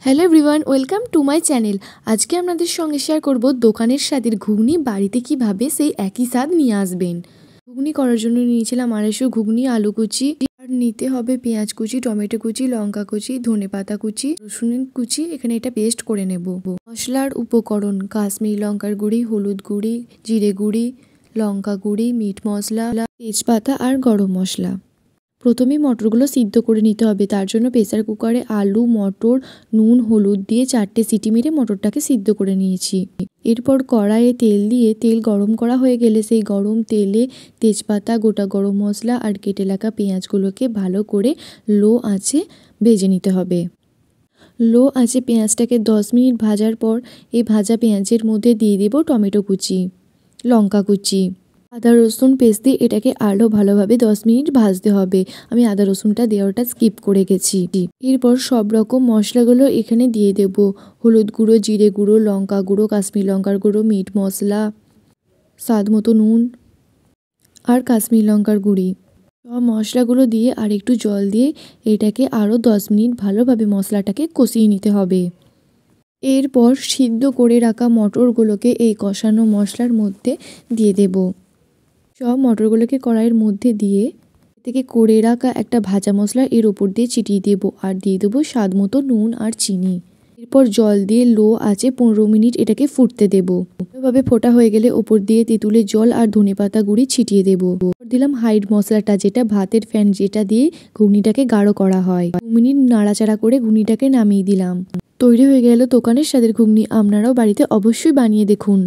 Hello everyone, welcome to my channel. আজকে আপনাদের সঙ্গে শেয়ার করব দোকানের স্বাদের ঘুগনি বাড়িতে কিভাবে সেই একই স্বাদ নিয়ে আসবেন। ঘুগনি করার জন্য নিয়েছিলাম 250 ঘুগনি, আলু কুচি, আর নিতে হবে পেঁয়াজ কুচি, টমেটো কুচি, লঙ্কা কুচি, ধনেপাতা কুচি, রসুন কুচি। এখানে এটা পেস্ট করে নেব। মশলার উপকরণ: কাশ্মীরি লঙ্কার গুঁড়ি, হলুদ গুঁড়ি, জিরে গুঁড়ি, লঙ্কা গুঁড়ি, মিট মশলা, তেজপাতা আর গরম মশলা। প্রথমেই মটরগুলো সিদ্ধ করে নিতে হবে। তার জন্য প্রেসার কুকারে আলু, মটর, নুন, হলুদ দিয়ে 4টে সিটি মেরে মটরটাকে সিদ্ধ করে নিয়েছি। এরপর কড়াইয়ে তেল দিয়ে তেল গরম করা হয়ে গেলে সেই গরম তেলে তেজপাতা, গোটা গরম মশলা আর কেটে রাখা পেঁয়াজগুলোকে ভালো করে লো আঁচে ভেজে নিতে হবে। লো আঁচে পেঁয়াজটাকে 10 মিনিট ভাজার পর এই ভাজা পেঁয়াজের মধ্যে দিয়ে দেব টমেটো কুচি, লঙ্কা কুচি, আদা রসুন পেস্ট দিয়ে এটাকে আরও ভালোভাবে 10 মিনিট ভাজতে হবে। আমি আদা রসুনটা দেওয়াটা স্কিপ করে গেছি। এরপর সব রকম মশলাগুলো এখানে দিয়ে দেব। হলুদ গুঁড়ো, জিরে গুঁড়ো, লঙ্কা গুঁড়ো, কাশ্মীরি লঙ্কার গুঁড়ো, মিট মশলা, স্বাদ মতো নুন আর কাশ্মীরি লঙ্কার গুঁড়ি। সব মশলাগুলো দিয়ে আর একটু জল দিয়ে এটাকে আরও 10 মিনিট ভালোভাবে মশলাটাকে কষিয়ে নিতে হবে। এরপর সিদ্ধ করে রাখা মটরগুলোকে এই কষানো মশলার মধ্যে দিয়ে দেব। সব মটরগুলোকে কড়াইয়ের মধ্যে দিয়ে থেকে করে রাখা একটা ভাজা মশলা এর ওপর দিয়ে ছিটিয়ে দেব আর দিয়ে দেবো স্বাদ মতো নুন আর চিনি। এরপর জল দিয়ে লো আঁচে 15 মিনিট এটাকে ফুটতে দেব। ভালোভাবে ফোটা হয়ে গেলে ওপর দিয়ে তেঁতুলের জল আর ধনেপাতা গুঁড়ি ছিটিয়ে দেব। দিলাম হাইড মশলাটা, যেটা ভাতের ফ্যান, যেটা দিয়ে ঘুগনিটাকে গাঢ় করা হয়। 2 মিনিট নাড়াচাড়া করে ঘুগনিটাকে নামিয়ে দিলাম। তৈরি হয়ে গেল দোকানের স্বাদের ঘুগনি। আপনারাও বাড়িতে অবশ্যই বানিয়ে দেখুন।